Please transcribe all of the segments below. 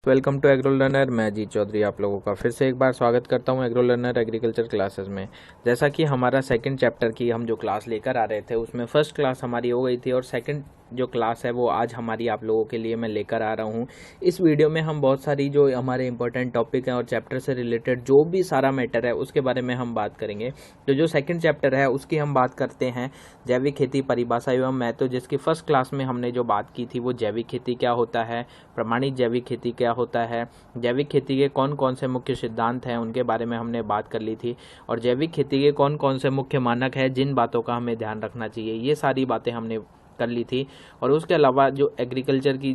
Welcome to agro learner. मैं अजीत चौधरी आप लोगों का फिर से एक बार स्वागत करता हूं एग्रो लर्नर एग्रीकल्चर क्लासेस में। जैसा कि हमारा सेकंड चैप्टर की हम जो क्लास लेकर आ रहे थे उसमें फर्स्ट क्लास हमारी हो गई थी और सेकंड जो क्लास है वो आज हमारी आप लोगों के लिए मैं लेकर आ रहा हूं। इस वीडियो में हम बहुत सारी जो हमारे इंपॉर्टेंट टॉपिक हैं और चैप्टर से रिलेटेड जो भी सारा मैटर है उसके बारे में हम बात करेंगे। तो जो सेकंड चैप्टर है उसकी हम बात करते हैं जैविक खेती परिभाषा एवं महत्व, जिसकी फर्स्ट क्लास में हमने जो बात की थी वो जैविक खेती क्या होता है, प्रमाणित जैविक खेती क्या होता है, जैविक खेती के कौन कौन से मुख्य सिद्धांत हैं उनके बारे में हमने बात कर ली थी, और जैविक खेती के कौन कौन से मुख्य मानक है जिन बातों का हमें ध्यान रखना चाहिए, ये सारी बातें हमने कर ली थी। और उसके अलावा जो एग्रीकल्चर की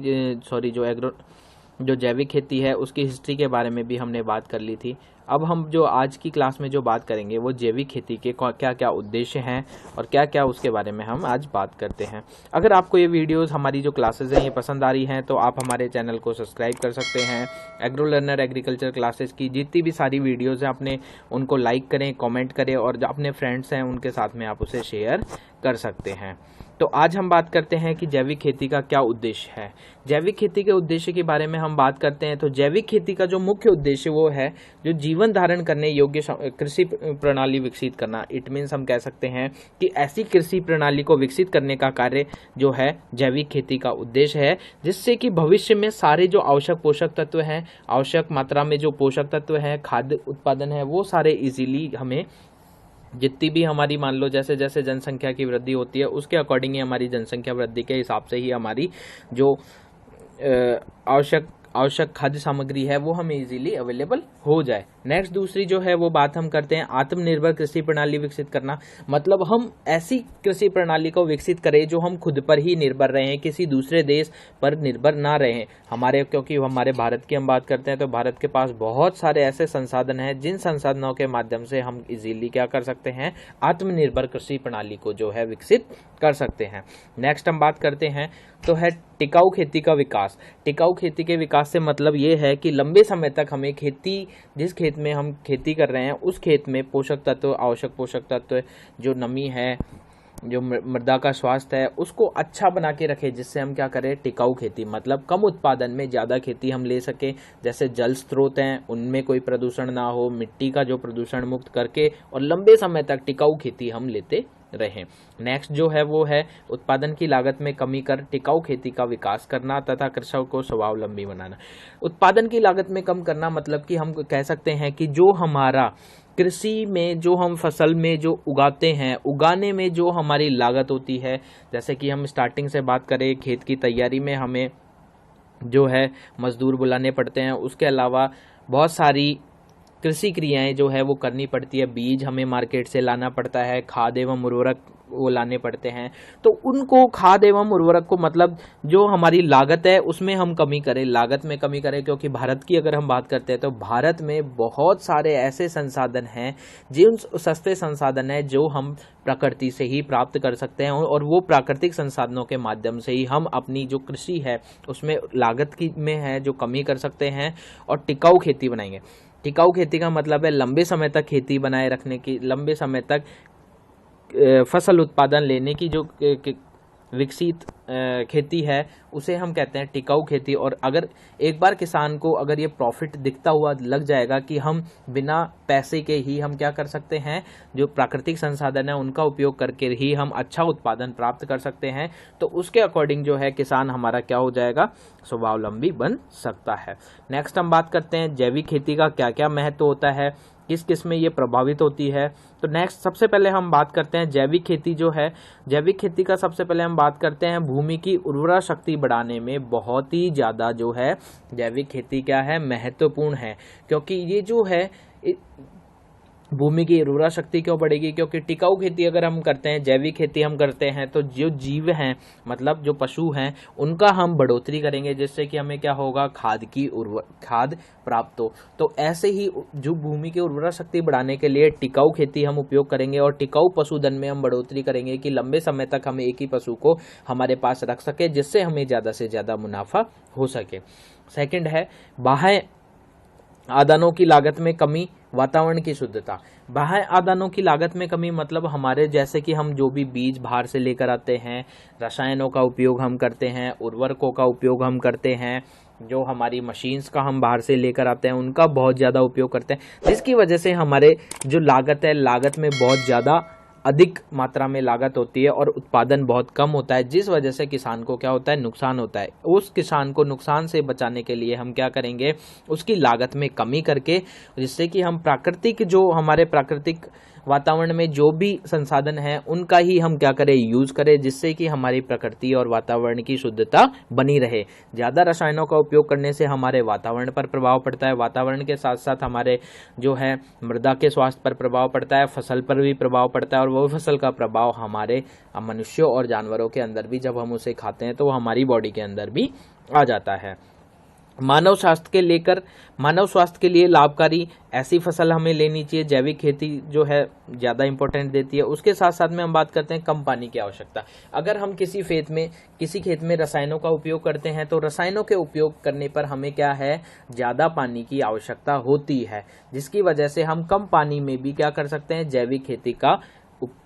जो जैविक खेती है उसकी हिस्ट्री के बारे में भी हमने बात कर ली थी। अब हम जो आज की क्लास में जो बात करेंगे वो जैविक खेती के क्या क्या उद्देश्य हैं और क्या क्या उसके बारे में हम आज बात करते हैं। अगर आपको ये वीडियोस हमारी जो क्लासेस हैं ये पसंद आ रही हैं तो आप हमारे चैनल को सब्सक्राइब कर सकते हैं। एग्रो लर्नर एग्रीकल्चर क्लासेस की जितनी भी सारी वीडियोज़ हैं अपने उनको लाइक करें, कॉमेंट करें और जो अपने फ्रेंड्स हैं उनके साथ में आप उसे शेयर कर सकते हैं। तो आज हम बात करते हैं कि जैविक खेती का क्या उद्देश्य है। जैविक खेती के उद्देश्य के बारे में हम बात करते हैं तो जैविक खेती का जो मुख्य उद्देश्य वो है जो जीवन धारण करने योग्य कृषि प्रणाली विकसित करना। इट मीन्स हम कह सकते हैं कि ऐसी कृषि प्रणाली को विकसित करने का कार्य जो है जैविक खेती का उद्देश्य है, जिससे कि भविष्य में सारे जो आवश्यक पोषक तत्व हैं, आवश्यक मात्रा में जो पोषक तत्व हैं, खाद्य उत्पादन है, वो सारे इजीली हमें जितनी भी हमारी मान लो जैसे जैसे जनसंख्या की वृद्धि होती है उसके अकॉर्डिंग ही हमारी जनसंख्या वृद्धि के हिसाब से ही हमारी जो आवश्यक खाद्य सामग्री है वो हमें इजीली अवेलेबल हो जाए। नेक्स्ट दूसरी जो है वो बात हम करते हैं आत्मनिर्भर कृषि प्रणाली विकसित करना। मतलब हम ऐसी कृषि प्रणाली को विकसित करें जो हम खुद पर ही निर्भर रहें, किसी दूसरे देश पर निर्भर ना रहें। क्योंकि हमारे भारत की हम बात करते हैं तो भारत के पास बहुत सारे ऐसे संसाधन हैं जिन संसाधनों के माध्यम से हम इजीली क्या कर सकते हैं, आत्मनिर्भर कृषि प्रणाली को जो है विकसित कर सकते हैं। नेक्स्ट हम बात करते हैं तो है टिकाऊ खेती का विकास। टिकाऊ खेती के विकास से मतलब ये है कि लंबे समय तक हमें जिस खेत में हम खेती कर रहे हैं उस खेत में पोषक तत्व, आवश्यक पोषक तत्व, जो नमी है, जो मृदा का स्वास्थ्य है उसको अच्छा बना के रखे, जिससे हम क्या करें, टिकाऊ खेती मतलब कम उत्पादन में ज़्यादा खेती हम ले सकें। जैसे जल स्रोत हैं उनमें कोई प्रदूषण ना हो, मिट्टी का जो प्रदूषण मुक्त करके और लंबे समय तक टिकाऊ खेती हम लेते रहें। नेक्स्ट जो है वो है उत्पादन की लागत में कमी कर टिकाऊ खेती का विकास करना तथा कृषक को स्वावलंबी बनाना। उत्पादन की लागत में कम करना मतलब कि हम कह सकते हैं कि जो हमारा कृषि में जो हम फसल में जो उगाते हैं, उगाने में जो हमारी लागत होती है, जैसे कि हम स्टार्टिंग से बात करें खेत की तैयारी में हमें जो है मजदूर बुलाने पड़ते हैं, उसके अलावा बहुत सारी कृषि क्रियाएं जो है वो करनी पड़ती है, बीज हमें मार्केट से लाना पड़ता है, खाद एवं उर्वरक वो लाने पड़ते हैं। तो उनको खाद एवं उर्वरक को मतलब जो हमारी लागत है उसमें हम कमी करें, लागत में कमी करें। क्योंकि भारत की अगर हम बात करते हैं तो भारत में बहुत सारे ऐसे संसाधन हैं जिन सस्ते संसाधन हैं जो हम प्रकृति से ही प्राप्त कर सकते हैं और वो प्राकृतिक संसाधनों के माध्यम से ही हम अपनी जो कृषि है उसमें लागत की में है जो कमी कर सकते हैं और टिकाऊ खेती बनाएंगे। टिकाऊ खेती का मतलब है लंबे समय तक खेती बनाए रखने की, लंबे समय तक फसल उत्पादन लेने की जो विकसित खेती है उसे हम कहते हैं टिकाऊ खेती। और अगर एक बार किसान को अगर ये प्रॉफिट दिखता हुआ लग जाएगा कि हम बिना पैसे के ही हम क्या कर सकते हैं, जो प्राकृतिक संसाधन है उनका उपयोग करके ही हम अच्छा उत्पादन प्राप्त कर सकते हैं, तो उसके अकॉर्डिंग जो है किसान हमारा क्या हो जाएगा, स्वावलंबी बन सकता है। नेक्स्ट हम बात करते हैं जैविक खेती का क्या क्या महत्व होता है, किस किस में ये प्रभावित होती है। तो नेक्स्ट सबसे पहले हम बात करते हैं जैविक खेती जो है, जैविक खेती का सबसे पहले हम बात करते हैं भूमि की उर्वरा शक्ति बढ़ाने में बहुत ही ज़्यादा जो है जैविक खेती क्या है, महत्वपूर्ण है। क्योंकि ये जो है भूमि की उर्वरा शक्ति क्यों बढ़ेगी, क्योंकि टिकाऊ खेती अगर हम करते हैं, जैविक खेती हम करते हैं तो जो जीव हैं मतलब जो पशु हैं उनका हम बढ़ोतरी करेंगे, जिससे कि हमें क्या होगा, खाद प्राप्त हो। तो ऐसे ही जो भूमि की उर्वरा शक्ति बढ़ाने के लिए टिकाऊ खेती हम उपयोग करेंगे और टिकाऊ पशुधन में हम बढ़ोतरी करेंगे कि लंबे समय तक हमें एक ही पशु को हमारे पास रख सके, जिससे हमें ज़्यादा से ज़्यादा मुनाफा हो सके। सेकेंड है बाह्य आदानों की लागत में कमी, वातावरण की शुद्धता। बाह्य आदानों की लागत में कमी मतलब हमारे जैसे कि हम जो भी बीज बाहर से लेकर आते हैं, रसायनों का उपयोग हम करते हैं, उर्वरकों का उपयोग हम करते हैं, जो हमारी मशीन्स का हम बाहर से लेकर आते हैं उनका बहुत ज़्यादा उपयोग करते हैं, जिसकी वजह से हमारे जो लागत है, लागत में बहुत ज़्यादा अधिक मात्रा में लागत होती है और उत्पादन बहुत कम होता है, जिस वजह से किसान को क्या होता है, नुकसान होता है। उस किसान को नुकसान से बचाने के लिए हम क्या करेंगे, उसकी लागत में कमी करके, जिससे कि हम प्राकृतिक जो हमारे प्राकृतिक वातावरण में जो भी संसाधन है उनका ही हम क्या करें, यूज करें, जिससे कि हमारी प्रकृति और वातावरण की शुद्धता बनी रहे। ज़्यादा रसायनों का उपयोग करने से हमारे वातावरण पर प्रभाव पड़ता है, वातावरण के साथ साथ हमारे जो है मृदा के स्वास्थ्य पर प्रभाव पड़ता है, फसल पर भी प्रभाव पड़ता है, और वो फसल का प्रभाव हमारे मनुष्यों और जानवरों के अंदर भी जब हम उसे खाते हैं तो हमारी बॉडी के अंदर भी आ जाता है। मानव स्वास्थ्य के लिए लाभकारी ऐसी फसल हमें लेनी चाहिए। जैविक खेती जो है ज़्यादा इंपॉर्टेंट देती है। उसके साथ साथ में हम बात करते हैं कम पानी की आवश्यकता। अगर हम किसी खेत में रसायनों का उपयोग करते हैं तो रसायनों के उपयोग करने पर हमें क्या है, ज़्यादा पानी की आवश्यकता होती है, जिसकी वजह से हम कम पानी में भी क्या कर सकते हैं, जैविक खेती का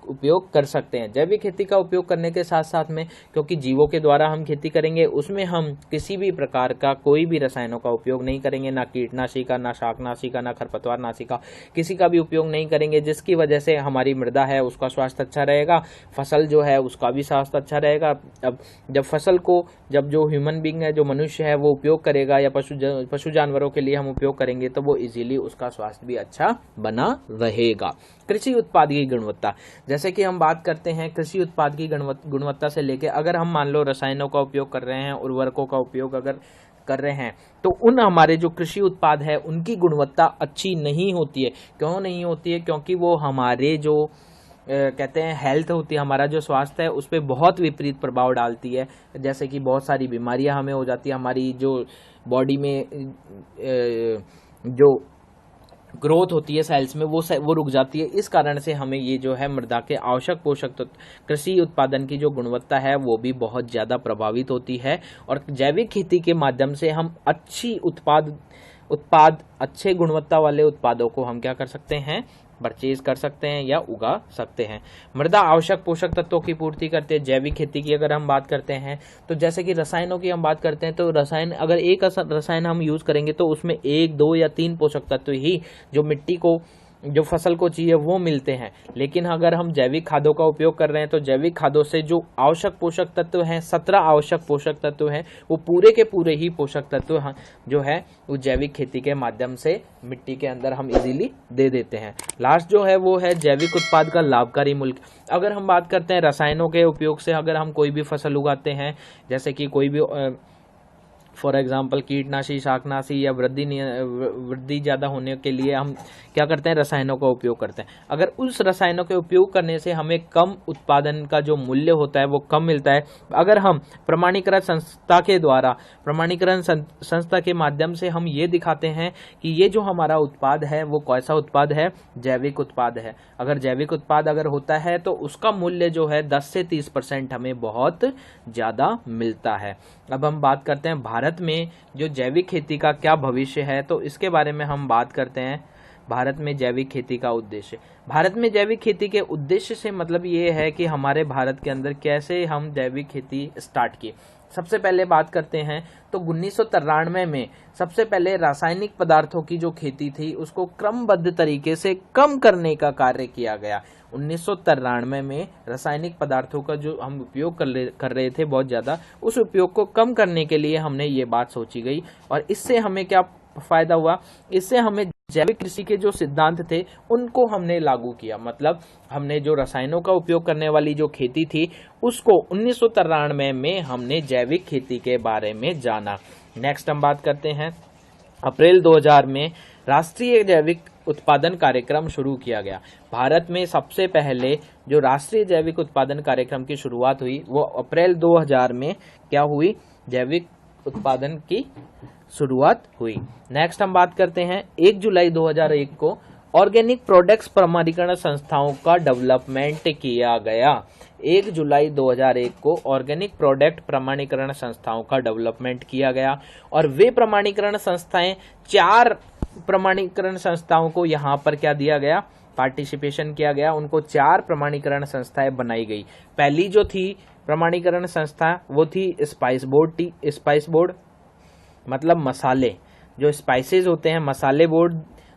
उपयोग कर सकते हैं। जैविक खेती का उपयोग करने के साथ साथ में, क्योंकि जीवों के द्वारा हम खेती करेंगे, उसमें हम किसी भी प्रकार का कोई भी रसायनों का उपयोग नहीं करेंगे, ना कीटनाशी का, ना शाकनाशी का, ना खरपतवारनाशी का, किसी का भी उपयोग नहीं करेंगे, जिसकी वजह से हमारी मृदा है उसका स्वास्थ्य अच्छा रहेगा, फसल जो है उसका भी स्वास्थ्य अच्छा रहेगा। अब जब फसल को जो ह्यूमन बींग है, जो मनुष्य है, वो उपयोग करेगा या पशु जानवरों के लिए हम उपयोग करेंगे तो वो इजीली उसका स्वास्थ्य भी अच्छा बना रहेगा। कृषि उत्पाद की गुणवत्ता, जैसे कि हम बात करते हैं कृषि उत्पाद की गुणवत्ता से लेके, अगर हम मान लो रसायनों का उपयोग कर रहे हैं, उर्वरकों का उपयोग अगर कर रहे हैं, तो हमारे जो कृषि उत्पाद है उनकी गुणवत्ता अच्छी नहीं होती है। क्यों नहीं होती है? क्योंकि वो हमारे जो कहते हैं हेल्थ होती है, हमारा जो स्वास्थ्य है उस पर बहुत विपरीत प्रभाव डालती है। जैसे कि बहुत सारी बीमारियां हमें हो जाती है, हमारी जो बॉडी में जो ग्रोथ होती है सेल्स में वो रुक जाती है। इस कारण से हमें ये जो है मृदा के आवश्यक पोषक तत्व, कृषि उत्पादन की जो गुणवत्ता है वो भी बहुत ज़्यादा प्रभावित होती है। और जैविक खेती के माध्यम से हम अच्छे गुणवत्ता वाले उत्पादों को हम क्या कर सकते हैं, परचेज कर सकते हैं या उगा सकते हैं। मृदा आवश्यक पोषक तत्वों की पूर्ति करते हैं। जैविक खेती की अगर हम बात करते हैं तो जैसे कि रसायनों की हम बात करते हैं, तो अगर एक रसायन हम यूज करेंगे तो उसमें 1, 2 या 3 पोषक तत्व ही जो मिट्टी को, जो फसल को चाहिए वो मिलते हैं। लेकिन अगर हम जैविक खादों का उपयोग कर रहे हैं तो जैविक खादों से जो आवश्यक पोषक तत्व हैं, 17 आवश्यक पोषक तत्व हैं, वो पूरे के पूरे ही पोषक तत्व जो है वो जैविक खेती के माध्यम से मिट्टी के अंदर हम इजीली दे देते हैं। लास्ट जो है वो है जैविक उत्पाद का लाभकारी मूल्य। अगर हम बात करते हैं रसायनों के उपयोग से, अगर हम कोई भी फसल उगाते हैं, जैसे कि कोई भी फॉर एग्जाम्पल कीटनाशी, शाकनाशी या वृद्धि ज़्यादा होने के लिए हम क्या करते हैं, रसायनों का उपयोग करते हैं। अगर उस रसायनों के उपयोग करने से हमें कम उत्पादन का जो मूल्य होता है वो कम मिलता है। अगर हम प्रमाणीकरण संस्था के माध्यम से हम ये दिखाते हैं कि ये जो हमारा उत्पाद है वो कैसा उत्पाद है, जैविक उत्पाद है। अगर जैविक उत्पाद अगर होता है तो उसका मूल्य जो है 10 से 30% हमें बहुत ज़्यादा मिलता है। अब हम बात करते हैं भारत में जो जैविक खेती का क्या भविष्य है, तो इसके बारे में हम बात करते हैं। भारत में जैविक खेती का उद्देश्य, भारत में जैविक खेती के उद्देश्य से मतलब ये है कि हमारे भारत के अंदर कैसे हम जैविक खेती स्टार्ट की। सबसे पहले बात करते हैं तो 1993 में सबसे पहले रासायनिक पदार्थों की जो खेती थी उसको क्रमबद्ध तरीके से कम करने का कार्य किया गया। 1993 में रासायनिक पदार्थों का जो हम उपयोग कर रहे थे बहुत ज़्यादा, उस उपयोग को कम करने के लिए हमने ये बात सोची गई। और इससे हमें क्या फायदा हुआ, इससे हमें जैविक कृषि के जो सिद्धांत थे उनको हमने लागू किया। मतलब हमने जो रसायनों का उपयोग करने वाली जो खेती थी उसको 1993 में हमने जैविक खेती के बारे में जाना। नेक्स्ट हम बात करते हैं, अप्रैल 2000 में राष्ट्रीय जैविक उत्पादन कार्यक्रम शुरू किया गया। भारत में सबसे पहले जो राष्ट्रीय जैविक उत्पादन कार्यक्रम की शुरुआत हुई वो अप्रैल 2000 में क्या हुई, जैविक उत्पादन की शुरुआत हुई। नेक्स्ट हम बात करते हैं 1 जुलाई 2001 को ऑर्गेनिक प्रोडक्ट्स प्रमाणीकरण संस्थाओं का डेवलपमेंट किया गया। 1 जुलाई 2001 को ऑर्गेनिक प्रोडक्ट प्रमाणीकरण संस्थाओं का डेवलपमेंट किया गया और वे प्रमाणीकरण संस्थाएं 4 प्रमाणीकरण संस्थाओं को यहाँ पर क्या दिया गया, पार्टिसिपेशन किया गया। उनको 4 प्रमाणीकरण संस्थाएं बनाई गई। पहली जो थी प्रमाणीकरण संस्था वो थी स्पाइस बोर्ड। मतलब मसाले, जो स्पाइसेस होते हैं, मसाले बोर्ड।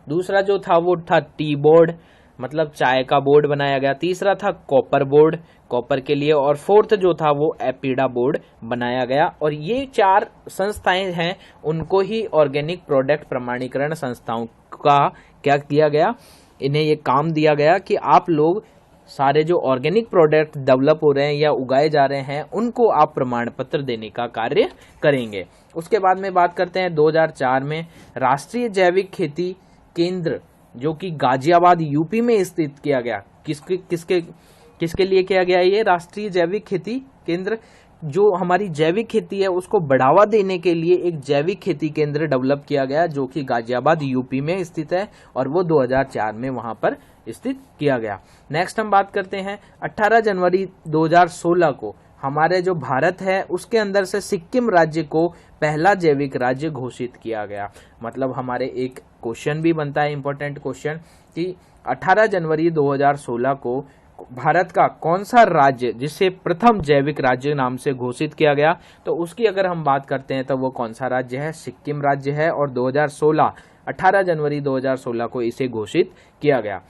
दूसरा जो था वो था टी बोर्ड, मतलब चाय का बोर्ड बनाया गया। तीसरा था कॉपर बोर्ड, कॉपर के लिए। और फोर्थ जो था वो एपीडा बोर्ड बनाया गया। और ये 4 संस्थाएं हैं, उनको ही ऑर्गेनिक प्रोडक्ट प्रमाणीकरण संस्थाओं का क्या किया गया, इन्हें ये काम दिया गया कि आप लोग सारे जो ऑर्गेनिक प्रोडक्ट डेवलप हो रहे हैं या उगाए जा रहे हैं उनको आप प्रमाण पत्र देने का कार्य करेंगे। उसके बाद में बात करते हैं 2004 में राष्ट्रीय जैविक खेती केंद्र, जो कि गाजियाबाद यूपी में स्थित किया गया। किसके लिए किया गया ये राष्ट्रीय जैविक खेती केंद्र? जो हमारी जैविक खेती है उसको बढ़ावा देने के लिए एक जैविक खेती केंद्र डेवलप किया गया, जो कि गाजियाबाद यूपी में स्थित है, और वो 2004 में वहां पर स्थित किया गया। नेक्स्ट हम बात करते हैं 18 जनवरी 2016 को हमारे जो भारत है उसके अंदर से सिक्किम राज्य को पहला जैविक राज्य घोषित किया गया। मतलब हमारे एक क्वेश्चन भी बनता है, इंपॉर्टेंट क्वेश्चन, कि 18 जनवरी 2016 को भारत का कौन सा राज्य जिसे प्रथम जैविक राज्य नाम से घोषित किया गया, तो उसकी अगर हम बात करते हैं तो वो कौन सा राज्य है? सिक्किम राज्य है। और 18 जनवरी 2016 को इसे घोषित किया गया।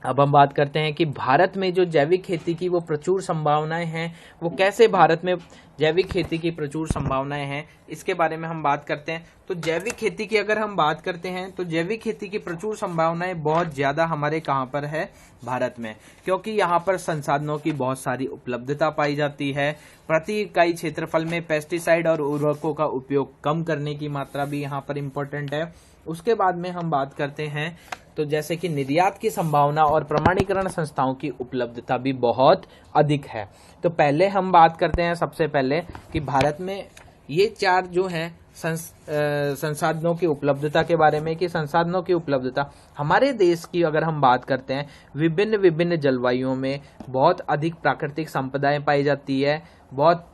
अब हम बात करते हैं कि भारत में जो जैविक खेती की वो प्रचुर संभावनाएं हैं, वो कैसे भारत में जैविक खेती की प्रचुर संभावनाएं हैं, इसके बारे में हम बात करते हैं। तो जैविक खेती की अगर हम बात करते हैं तो जैविक खेती की प्रचुर संभावनाएं बहुत ज्यादा हमारे कहाँ पर है? भारत में, क्योंकि यहाँ पर संसाधनों की बहुत सारी उपलब्धता पाई जाती है। प्रति इकाई क्षेत्रफल में पेस्टिसाइड और उर्वरकों का उपयोग कम करने की मात्रा भी यहाँ पर इम्पोर्टेंट है। उसके बाद में हम बात करते हैं तो जैसे कि निर्यात की संभावना और प्रमाणीकरण संस्थाओं की उपलब्धता भी बहुत अधिक है। तो पहले हम बात करते हैं सबसे पहले कि भारत में ये 4 जो हैं संसाधनों की उपलब्धता के बारे में, कि संसाधनों की उपलब्धता हमारे देश की अगर हम बात करते हैं, विभिन्न जलवायुओं में बहुत अधिक प्राकृतिक संपदाएं पाई जाती है, बहुत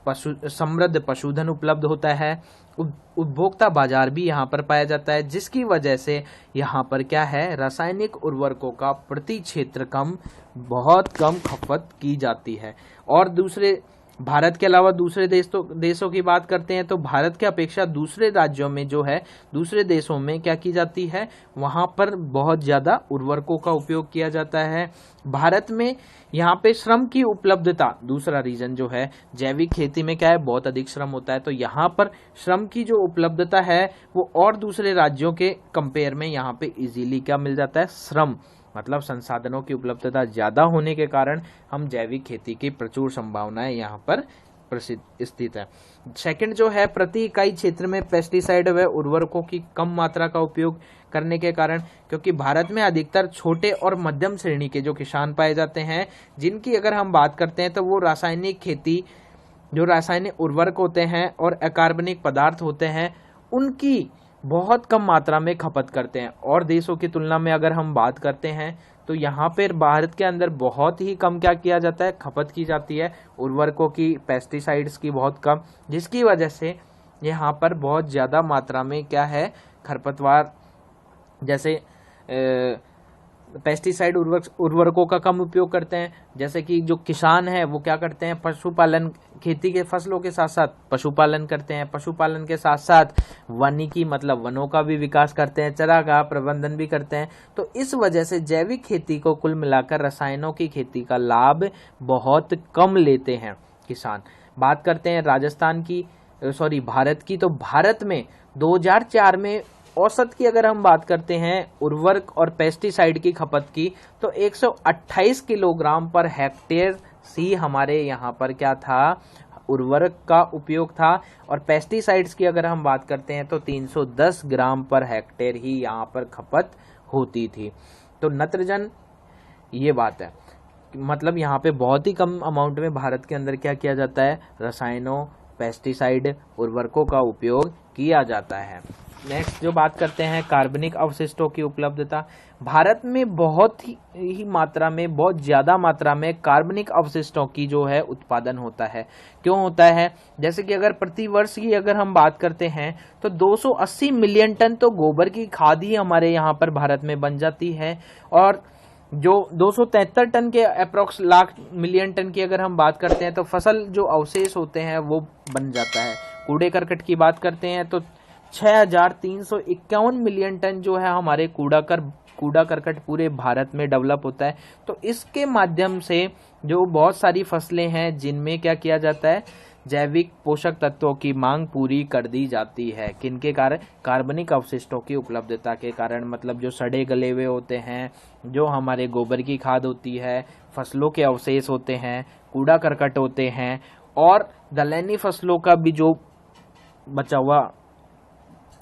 समृद्ध पशुधन उपलब्ध होता है, उपभोक्ता बाजार भी यहाँ पर पाया जाता है, जिसकी वजह से यहाँ पर क्या है, रासायनिक उर्वरकों का प्रति क्षेत्र बहुत कम खपत की जाती है। और दूसरे भारत के अलावा दूसरे देशों की बात करते हैं तो भारत के अपेक्षा दूसरे राज्यों में जो है, दूसरे देशों में क्या की जाती है, वहां पर बहुत ज्यादा उर्वरकों का उपयोग किया जाता है। भारत में यहाँ पे श्रम की उपलब्धता, दूसरा रीजन जो है, जैविक खेती में क्या है, बहुत अधिक श्रम होता है, तो यहाँ पर श्रम की जो उपलब्धता है वो और दूसरे राज्यों के कंपेयर में यहाँ पे इजीली क्या मिल जाता है, श्रम, मतलब संसाधनों की उपलब्धता ज्यादा होने के कारण हम जैविक खेती की प्रचुर संभावनाएं यहाँ पर स्थित है। सेकंड जो है, प्रति इकाई क्षेत्र में पेस्टिसाइड व उर्वरकों की कम मात्रा का उपयोग करने के कारण, क्योंकि भारत में अधिकतर छोटे और मध्यम श्रेणी के जो किसान पाए जाते हैं, जिनकी अगर हम बात करते हैं तो वो रासायनिक खेती, जो रासायनिक उर्वरक होते हैं और अकार्बनिक पदार्थ होते हैं, उनकी बहुत कम मात्रा में खपत करते हैं। और देशों की तुलना में अगर हम बात करते हैं तो यहाँ पर भारत के अंदर बहुत ही कम क्या किया जाता है, खपत की जाती है उर्वरकों की, पेस्टिसाइड्स की बहुत कम, जिसकी वजह से यहाँ पर बहुत ज़्यादा मात्रा में क्या है, खरपतवार जैसे पेस्टिसाइड उर्वरकों का कम उपयोग करते हैं। जैसे कि जो किसान है वो क्या करते हैं, पशुपालन, खेती के फसलों के साथ साथ पशुपालन करते हैं, पशुपालन के साथ साथ वानिकी मतलब वनों का भी विकास करते हैं, चारागाह प्रबंधन भी करते हैं। तो इस वजह से जैविक खेती को कुल मिलाकर रसायनों की खेती का लाभ बहुत कम लेते हैं किसान। बात करते हैं भारत की, तो भारत में 2004 में औसत की अगर हम बात करते हैं उर्वरक और पेस्टिसाइड की खपत की, तो 128 किलोग्राम पर हेक्टेयर सी हमारे यहाँ पर क्या था, उर्वरक का उपयोग था। और पेस्टिसाइड्स की अगर हम बात करते हैं तो 310 ग्राम पर हेक्टेयर ही यहाँ पर खपत होती थी। तो नत्रजन, ये बात है, मतलब यहाँ पे बहुत ही कम अमाउंट में भारत के अंदर क्या किया जाता है, रसायनों, पेस्टिसाइड, उर्वरकों का उपयोग किया जाता है। नेक्स्ट जो बात करते हैं, कार्बनिक अवशिष्टों की उपलब्धता। भारत में बहुत ज़्यादा मात्रा में कार्बनिक अवशिष्टों की जो है उत्पादन होता है। क्यों होता है? जैसे कि अगर प्रति वर्ष की अगर हम बात करते हैं तो 280 मिलियन टन तो गोबर की खाद ही हमारे यहाँ पर भारत में बन जाती है, और जो 273 टन के अप्रोक्स मिलियन टन की अगर हम बात करते हैं तो फसल जो अवशेष होते हैं वो बन जाता है। कूड़े करकट की बात करते हैं तो 6,351 मिलियन टन जो है हमारे कूड़ा करकट पूरे भारत में डेवलप होता है। तो इसके माध्यम से जो बहुत सारी फसलें हैं जिनमें क्या किया जाता है, जैविक पोषक तत्वों की मांग पूरी कर दी जाती है। किनके कारण? कार्बनिक अवशिष्टों की उपलब्धता के कारण। मतलब जो सड़े गले हुए होते हैं, जो हमारे गोबर की खाद होती है, फसलों के अवशेष होते हैं, कूड़ा करकट होते हैं, और दलहनी फसलों का भी जो बचा हुआ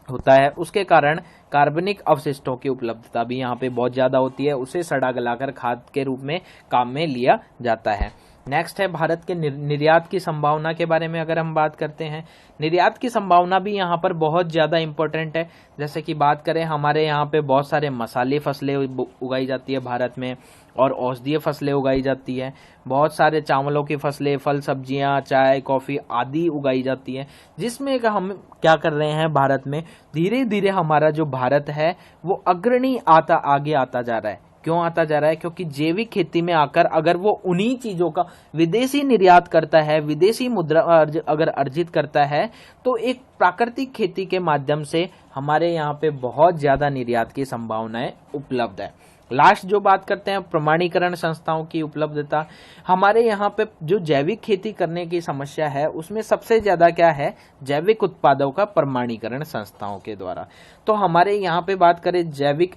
होता है, उसके कारण कार्बनिक अवशिष्टों की उपलब्धता भी यहाँ पे बहुत ज्यादा होती है। उसे सड़ा गलाकर खाद के रूप में काम में लिया जाता है। नेक्स्ट है भारत के निर्यात की संभावना के बारे में अगर हम बात करते हैं। निर्यात की संभावना भी यहाँ पर बहुत ज़्यादा इम्पोर्टेंट है। जैसे कि बात करें, हमारे यहाँ पे बहुत सारे मसाले फसलें उगाई जाती है भारत में, और औषधीय फसलें उगाई जाती है। बहुत सारे चावलों की फसलें, फल सब्जियाँ, चाय, कॉफ़ी आदि उगाई जाती है, जिसमें हम क्या कर रहे हैं, भारत में धीरे धीरे हमारा जो भारत है वो अग्रणी आगे आता जा रहा है। क्यों आता जा रहा है? क्योंकि जैविक खेती में आकर अगर वो उन्हीं चीजों का विदेशी निर्यात करता है, विदेशी मुद्रा अगर अर्जित करता है, तो एक प्राकृतिक खेती के माध्यम से हमारे यहाँ पे बहुत ज्यादा निर्यात की संभावनाएं उपलब्ध है। लास्ट जो बात करते हैं, प्रमाणीकरण संस्थाओं की उपलब्धता। हमारे यहाँ पे जो जैविक खेती करने की समस्या है, उसमें सबसे ज्यादा क्या है, जैविक उत्पादों का प्रमाणीकरण संस्थाओं के द्वारा। तो हमारे यहाँ पे बात करें जैविक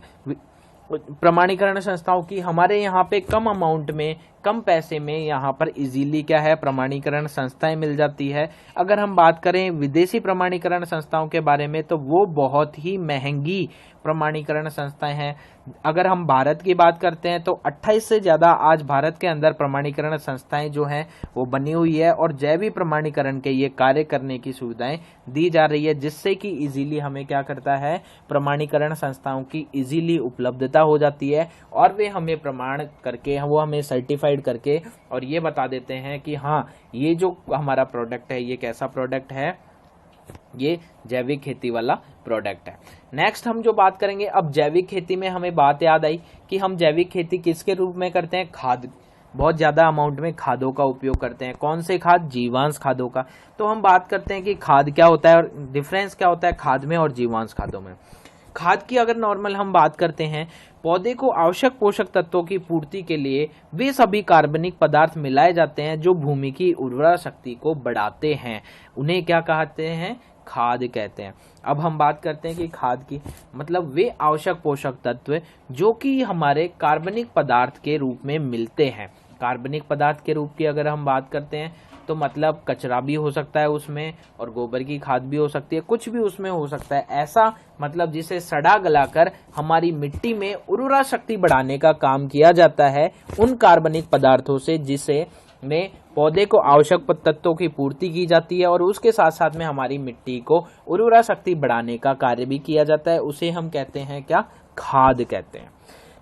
प्रमाणीकरण संस्थाओं की, हमारे यहाँ पे कम अमाउंट में, कम पैसे में यहाँ पर इजीली क्या है, प्रमाणीकरण संस्थाएं मिल जाती है। अगर हम बात करें विदेशी प्रमाणीकरण संस्थाओं के बारे में, तो वो बहुत ही महंगी प्रमाणीकरण संस्थाएं हैं। अगर हम भारत की बात करते हैं तो 28 से ज्यादा आज भारत के अंदर प्रमाणीकरण संस्थाएं जो हैं वो बनी हुई है, और जैविक प्रमाणीकरण के ये कार्य करने की सुविधाएं दी जा रही है, जिससे कि इजीली हमें क्या करता है, प्रमाणीकरण संस्थाओं की इजीली उपलब्धता हो जाती है, और वे हमें प्रमाण करके, वो हमें सर्टिफाइड करके और ये बता देते हैं कि हाँ, ये जो हमारा प्रोडक्ट है ये कैसा प्रोडक्ट है, ये जैविक खेती वाला प्रोडक्ट है। नेक्स्ट हम जो बात करेंगे, अब जैविक खेती में हमें बात याद आई कि हम जैविक खेती किसके रूप में करते हैं, खाद, बहुत ज्यादा अमाउंट में खादों का उपयोग करते हैं। कौन से खाद? जीवांश खादों का। तो हम बात करते हैं कि खाद क्या होता है और डिफरेंस क्या होता है खाद में और जीवांश खादों में। खाद की अगर नॉर्मल हम बात करते हैं, पौधे को आवश्यक पोषक तत्वों की पूर्ति के लिए वे सभी कार्बनिक पदार्थ मिलाए जाते हैं जो भूमि की उर्वरा शक्ति को बढ़ाते हैं। उन्हें क्या कहते हैं? खाद कहते हैं। अब हम बात करते हैं कि खाद की मतलब वे आवश्यक पोषक तत्व जो कि हमारे कार्बनिक पदार्थ के रूप में मिलते हैं। कार्बनिक पदार्थ के रूप की अगर हम बात करते हैं तो मतलब कचरा भी हो सकता है उसमें, और गोबर की खाद भी हो सकती है, कुछ भी उसमें हो सकता है ऐसा, मतलब जिसे सड़ा गलाकर हमारी मिट्टी में उर्वरा शक्ति बढ़ाने का काम किया जाता है उन कार्बनिक पदार्थों से, जिसे में पौधे को आवश्यक तत्वों की पूर्ति की जाती है और उसके साथ साथ में हमारी मिट्टी को उर्वरा शक्ति बढ़ाने का कार्य भी किया जाता है। उसे हम कहते हैं क्या? खाद कहते हैं।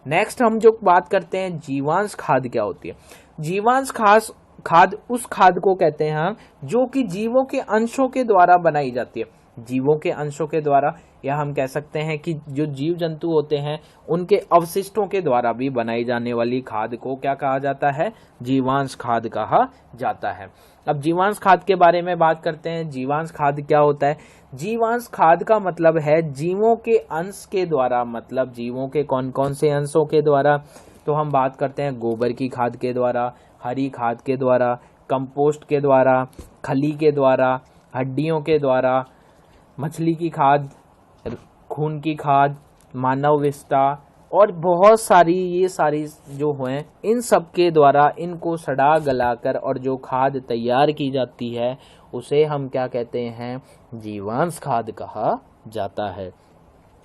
नेक्स्ट हम जो बात करते हैं जीवांश खाद क्या होती है। जीवांश खाद उस खाद को कहते हैं हम जो कि जीवों के अंशों के द्वारा बनाई जाती है। जीवों के अंशों के द्वारा, या हम कह सकते हैं कि जो जीव जंतु होते हैं उनके अवशिष्टों के द्वारा भी बनाई जाने वाली खाद को क्या कहा जाता है? जीवांश खाद कहा जाता है। अब जीवांश खाद के बारे में बात करते हैं। जीवांश खाद क्या होता है? जीवांश खाद का मतलब है जीवों के अंश के द्वारा, मतलब जीवों के कौन कौन से अंशों के द्वारा? तो हम बात करते हैं गोबर की खाद के द्वारा, हरी खाद के द्वारा, कंपोस्ट के द्वारा, खली के द्वारा, हड्डियों के द्वारा, मछली की खाद, खून की खाद, मानव विष्टा और बहुत सारी, ये सारी जो हैं इन सब के द्वारा इनको सड़ा गलाकर और जो खाद तैयार की जाती है उसे हम क्या कहते हैं? जीवांश खाद कहा जाता है।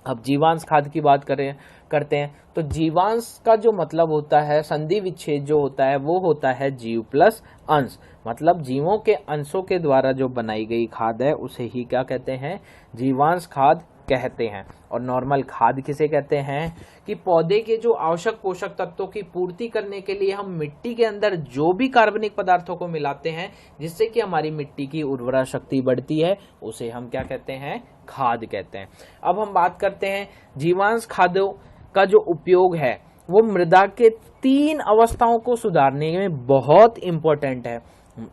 अब जीवांश खाद की बात करते हैं तो जीवांश का जो मतलब होता है, संधि विच्छेद जो होता है वो होता है जीव प्लस अंश, मतलब जीवों के अंशों के द्वारा जो बनाई गई खाद है उसे ही क्या कहते हैं? जीवांश खाद कहते हैं। और नॉर्मल खाद किसे कहते हैं? कि पौधे के जो आवश्यक पोषक तत्वों की पूर्ति करने के लिए हम मिट्टी के अंदर जो भी कार्बनिक पदार्थों को मिलाते हैं जिससे कि हमारी मिट्टी की उर्वरा शक्ति बढ़ती है, उसे हम क्या कहते हैं? खाद कहते हैं। अब हम बात करते हैं जीवांश खादों का जो उपयोग है वो मृदा के 3 अवस्थाओं को सुधारने में बहुत इंपॉर्टेंट है।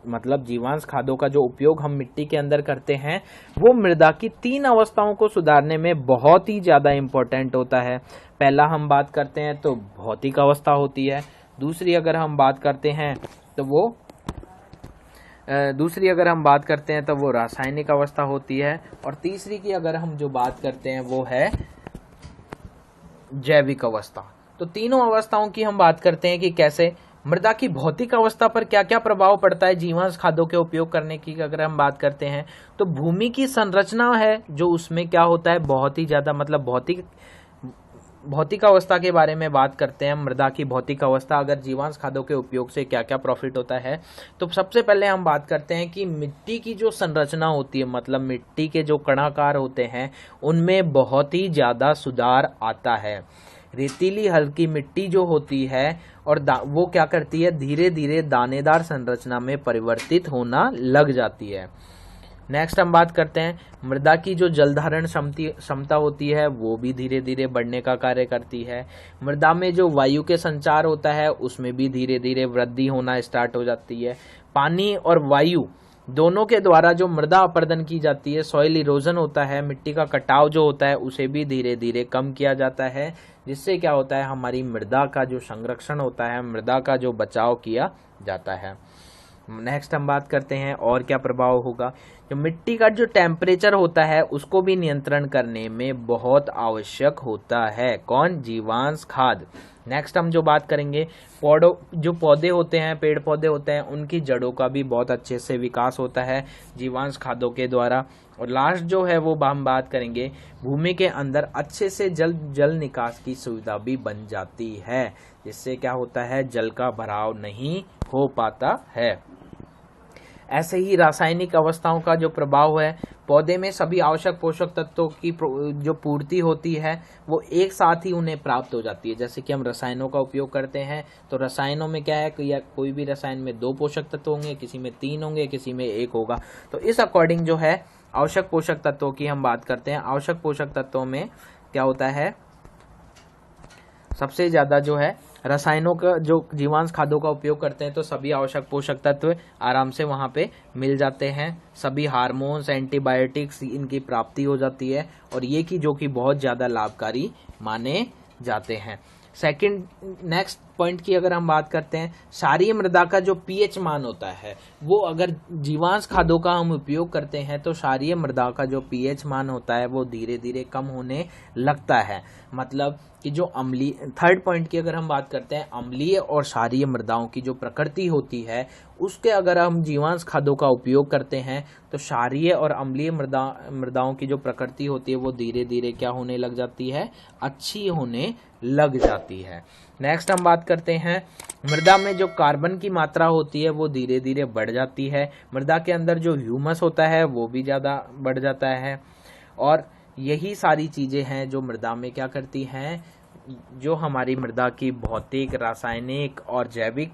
मतलब जीवांश खादों का जो उपयोग हम मिट्टी के अंदर करते हैं वो मृदा की 3 अवस्थाओं को सुधारने में बहुत ही ज्यादा इम्पोर्टेंट होता है। पहला हम बात करते हैं तो भौतिक अवस्था होती है, दूसरी अगर हम बात करते हैं तो वो रासायनिक अवस्था होती है, और तीसरी की अगर हम जो बात करते हैं वो है जैविक अवस्था। तो तीनों अवस्थाओं की हम बात करते हैं कि कैसे मृदा की भौतिक अवस्था पर क्या क्या प्रभाव पड़ता है जीवांश खादों के उपयोग करने की अगर हम बात करते हैं तो भूमि की संरचना है जो उसमें क्या होता है बहुत ही ज्यादा, मतलब भौतिक अवस्था के बारे में बात करते हैं। मृदा की भौतिक अवस्था, अगर जीवांश खादों के उपयोग से क्या क्या प्रॉफिट होता है, तो सबसे पहले हम बात करते हैं कि मिट्टी की जो संरचना होती है, मतलब मिट्टी के जो कणाकार होते हैं उनमें बहुत ही ज्यादा सुधार आता है। रेतीली हल्की मिट्टी जो होती है और वो क्या करती है, धीरे धीरे दानेदार संरचना में परिवर्तित होना लग जाती है। नेक्स्ट हम बात करते हैं मृदा की जो जलधारण क्षमता होती है वो भी धीरे धीरे बढ़ने का कार्य करती है। मृदा में जो वायु के संचार होता है उसमें भी धीरे धीरे वृद्धि होना स्टार्ट हो जाती है। पानी और वायु दोनों के द्वारा जो मृदा अपर्दन की जाती है, सॉइल इरोजन होता है, मिट्टी का कटाव जो होता है उसे भी धीरे धीरे कम किया जाता है, जिससे क्या होता है हमारी मृदा का जो संरक्षण होता है, मृदा का जो बचाव किया जाता है। नेक्स्ट हम बात करते हैं और क्या प्रभाव होगा। जो मिट्टी का जो टेम्परेचर होता है उसको भी नियंत्रण करने में बहुत आवश्यक होता है। कौन? जीवांश खाद। नेक्स्ट हम जो बात करेंगे जो पौधे होते हैं, पेड़ पौधे होते हैं, उनकी जड़ों का भी बहुत अच्छे से विकास होता है जीवांश खादों के द्वारा। और लास्ट जो है वो हम बात करेंगे भूमि के अंदर अच्छे से जल निकास की सुविधा भी बन जाती है, जिससे क्या होता है जल का भराव नहीं हो पाता है। ऐसे ही रासायनिक अवस्थाओं का जो प्रभाव है, पौधे में सभी आवश्यक पोषक तत्वों की जो पूर्ति होती है वो एक साथ ही उन्हें प्राप्त हो जाती है। जैसे कि हम रसायनों का उपयोग करते हैं तो रसायनों में क्या है कि कोई भी रसायन में 2 पोषक तत्व होंगे, किसी में 3 होंगे, किसी में 1 होगा। तो इस अकॉर्डिंग जो है आवश्यक पोषक तत्वों की हम बात करते हैं। आवश्यक पोषक तत्वों में क्या होता है, सबसे ज्यादा जो है रसायनों का जो जीवांश खादों का उपयोग करते हैं तो सभी आवश्यक पोषक तत्व आराम से वहां पे मिल जाते हैं। सभी हार्मोन्स, एंटीबायोटिक्स इनकी प्राप्ति हो जाती है और ये की जो कि बहुत ज्यादा लाभकारी माने जाते हैं। नेक्स्ट पॉइंट की अगर हम बात करते हैं, क्षारीय मृदा का जो पीएच मान होता है वो अगर जीवांश खादों का हम उपयोग करते हैं तो क्षारीय मृदा का जो पीएच मान होता है वो धीरे धीरे कम होने लगता है। मतलब कि जो अम्लीय, थर्ड पॉइंट की अगर हम बात करते हैं, अम्लीय और क्षारीय मृदाओं की जो प्रकृति होती है उसके अगर हम जीवांश खादों का उपयोग करते हैं तो क्षारीय और अम्लीय मृदाओं की जो प्रकृति होती है वो धीरे धीरे क्या होने लग जाती है, अच्छी होने लग जाती है। नेक्स्ट हम बात करते हैं मृदा में जो कार्बन की मात्रा होती है वो धीरे धीरे बढ़ जाती है। मृदा के अंदर जो ह्यूमस होता है वो भी ज्यादा बढ़ जाता है। और यही सारी चीजें हैं जो मृदा में क्या करती हैं, जो हमारी मृदा की भौतिक, रासायनिक और जैविक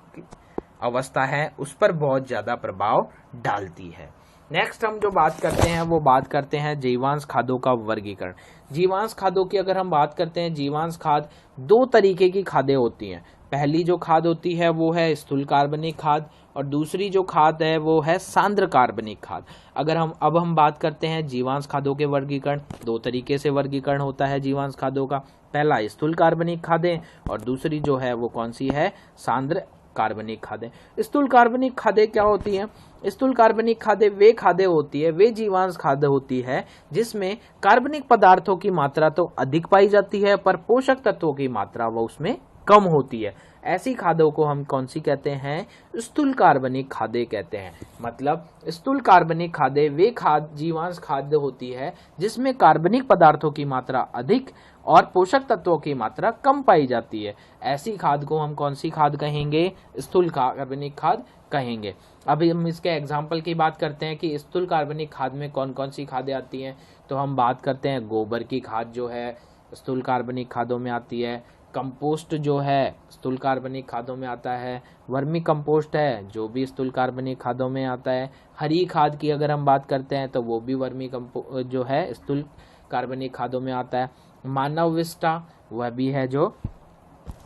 अवस्था है उस पर बहुत ज्यादा प्रभाव डालती है। नेक्स्ट हम जो बात करते हैं वो बात करते हैं जीवांश खादों का वर्गीकरण। जीवांश खादों की अगर हम बात करते हैं, जीवांश खाद 2 तरीके की खादें होती हैं। पहली जो खाद होती है वो है स्थूल कार्बनिक खाद और दूसरी जो खाद है वो है सांद्र कार्बनिक खाद। अगर हम बात करते हैं जीवांश खादों के वर्गीकरण, 2 तरीके से वर्गीकरण होता है जीवांश खादों का। पहला स्थूल कार्बनिक खादें और दूसरी जो है वो कौन सी है, सांद्र कार्बनिक खादें। स्थूल कार्बनिक खादें क्या होती हैं? स्थूल कार्बनिक खादें वे खादें होती है, वे जीवांश खाद होती है जिसमें कार्बनिक पदार्थों की मात्रा तो अधिक पाई जाती है पर पोषक तत्वों की मात्रा वो उसमें कम होती है। ऐसी खादों को हम कौन सी कहते हैं? स्थूल कार्बनिक खादें कहते हैं। मतलब स्थूल कार्बनिक खादें वे जीवांश खाद्य होती है जिसमें कार्बनिक पदार्थों की मात्रा अधिक और पोषक तत्वों की मात्रा कम पाई जाती है। ऐसी खाद को हम कौन सी खाद कहेंगे? स्थूल कार्बनिक खाद कहेंगे। अभी हम इसके एग्जाम्पल की बात करते हैं कि स्थूल कार्बनिक खाद में कौन कौन सी खादें आती हैं। तो हम बात करते हैं गोबर की खाद जो है स्थूल कार्बनिक खादों में आती है। कंपोस्ट जो है स्थूल कार्बनिक खादों में आता है। वर्मी कंपोस्ट है जो भी स्थूल कार्बनिक खादों में आता है। हरी खाद की अगर हम बात करते हैं तो वो भी वर्मी कंपोस्ट जो है स्थूल कार्बनिक खादों में आता है। मानव विष्टा वह भी है जो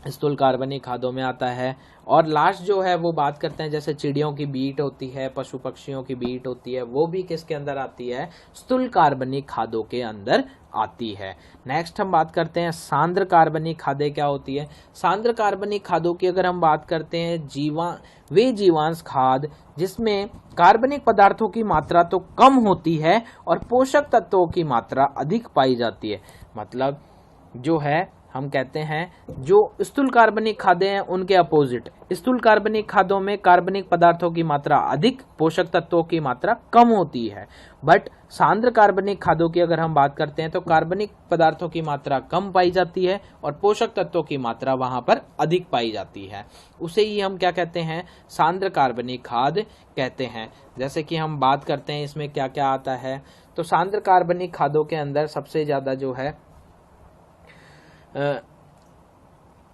स्थूल कार्बनिक खादों में आता है। और लास्ट जो है वो बात करते हैं, जैसे चिड़ियों की बीट होती है, पशु पक्षियों की बीट होती है, वो भी किसके अंदर आती है, स्थूल कार्बनिक खादों के अंदर आती है। नेक्स्ट हम बात करते हैं सांद्र कार्बनिक खादें क्या होती है। सांद्र कार्बनिक खादों की अगर हम बात करते हैं, वे जीवांश खाद जिसमें कार्बनिक पदार्थों की मात्रा तो कम होती है और पोषक तत्वों की मात्रा अधिक पाई जाती है। मतलब जो है हम कहते हैं जो स्थूल कार्बनिक खादें हैं उनके अपोजिट, स्थूल कार्बनिक खादों में कार्बनिक पदार्थों की मात्रा अधिक, पोषक तत्वों की मात्रा कम होती है। बट सांद्र कार्बनिक खादों की अगर हम बात करते हैं तो कार्बनिक पदार्थों की मात्रा कम पाई जाती है और पोषक तत्वों की मात्रा वहां पर अधिक पाई जाती है। उसे ही हम क्या कहते हैं, सांद्र कार्बनिक खाद कहते हैं। जैसे कि हम बात करते हैं इसमें क्या क्या आता है, तो सांद्र कार्बनिक खादों के अंदर सबसे ज्यादा जो है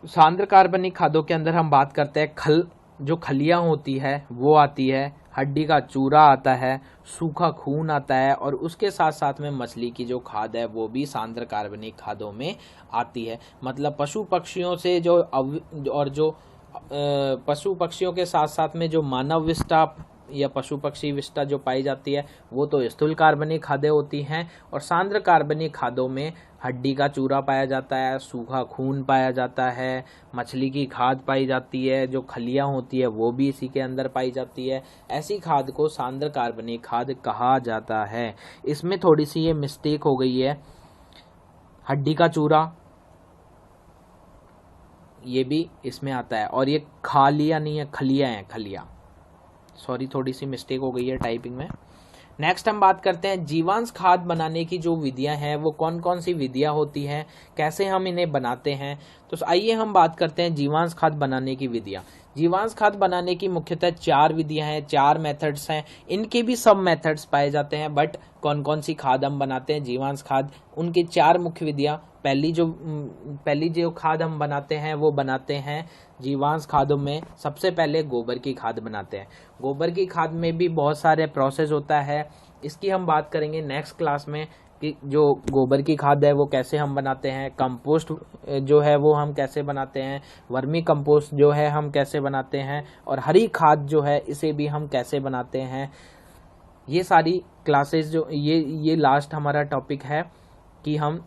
सांद्र कार्बनिक खादों के अंदर हम बात करते हैं जो खलियां होती है वो आती है, हड्डी का चूरा आता है, सूखा खून आता है, और उसके साथ साथ में मछली की जो खाद है वो भी सांद्र कार्बनिक खादों में आती है। मतलब पशु पक्षियों से पशु पक्षियों के साथ साथ में जो मानव विष्टा या पशु पक्षी विष्टा जो पाई जाती है वो तो स्थूल कार्बनिक खादें होती हैं। और सांद्र कार्बनिक खादों में हड्डी का चूरा पाया जाता है, सूखा खून पाया जाता है, मछली की खाद पाई जाती है, जो खलियां होती है वो भी इसी के अंदर पाई जाती है। ऐसी खाद को सांद्र कार्बनिक खाद कहा जाता है। इसमें थोड़ी सी ये मिस्टेक हो गई है, हड्डी का चूरा ये भी इसमें आता है और ये खालिया नहीं है, खलिया है, खलिया, सॉरी थोड़ी सी मिस्टेक हो गई है टाइपिंग में। नेक्स्ट हम बात करते हैं जीवांश खाद बनाने की जो विधियां हैं वो कौन कौन सी विधियां होती हैं, कैसे हम इन्हें बनाते हैं। तो आइए हम बात करते हैं जीवांश खाद बनाने की विधियां। जीवांश खाद बनाने की मुख्यतः 4 विधियां हैं, 4 मेथड्स हैं। इनके भी सब मेथड्स पाए जाते हैं, बट कौन कौन सी खाद हम बनाते हैं जीवांश खाद, उनकी 4 मुख्य विधियां। पहली जो खाद हम बनाते हैं वो बनाते हैं जीवांश खादों में सबसे पहले गोबर की खाद बनाते हैं। गोबर की खाद में भी बहुत सारे प्रोसेस होता है, इसकी हम बात करेंगे नेक्स्ट क्लास में कि जो गोबर की खाद है वो कैसे हम बनाते हैं, कंपोस्ट जो है वो हम कैसे बनाते हैं, वर्मी कंपोस्ट जो है हम कैसे बनाते हैं, और हरी खाद जो है इसे भी हम कैसे बनाते हैं। ये सारी क्लासेस जो ये लास्ट हमारा टॉपिक है कि हम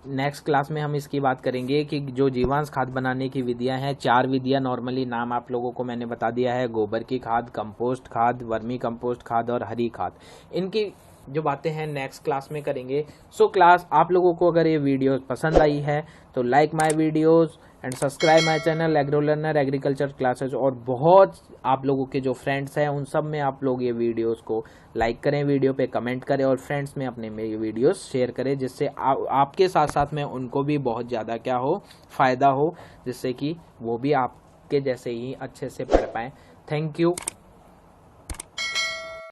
नेक्स्ट क्लास में हम इसकी बात करेंगे कि जो जीवांश खाद बनाने की विधियां हैं, 4 विधियां नॉर्मली नाम आप लोगों को मैंने बता दिया है, गोबर की खाद, कंपोस्ट खाद, वर्मी कंपोस्ट खाद और हरी खाद। इनकी जो बातें हैं नेक्स्ट क्लास में करेंगे। सो क्लास आप लोगों को अगर ये वीडियो पसंद आई है तो like my videos and subscribe my channel agro learner agriculture classes. और बहुत आप लोगों के जो फ्रेंड्स हैं उन सब में आप लोग ये वीडियोस को लाइक करें, वीडियो पे कमेंट करें और फ्रेंड्स में अपने मेरे वीडियोस शेयर करें, जिससे आपके साथ साथ में उनको भी बहुत ज़्यादा क्या हो, फ़ायदा हो, जिससे कि वो भी आपके जैसे ही अच्छे से पढ़ पाएँ। Thank you.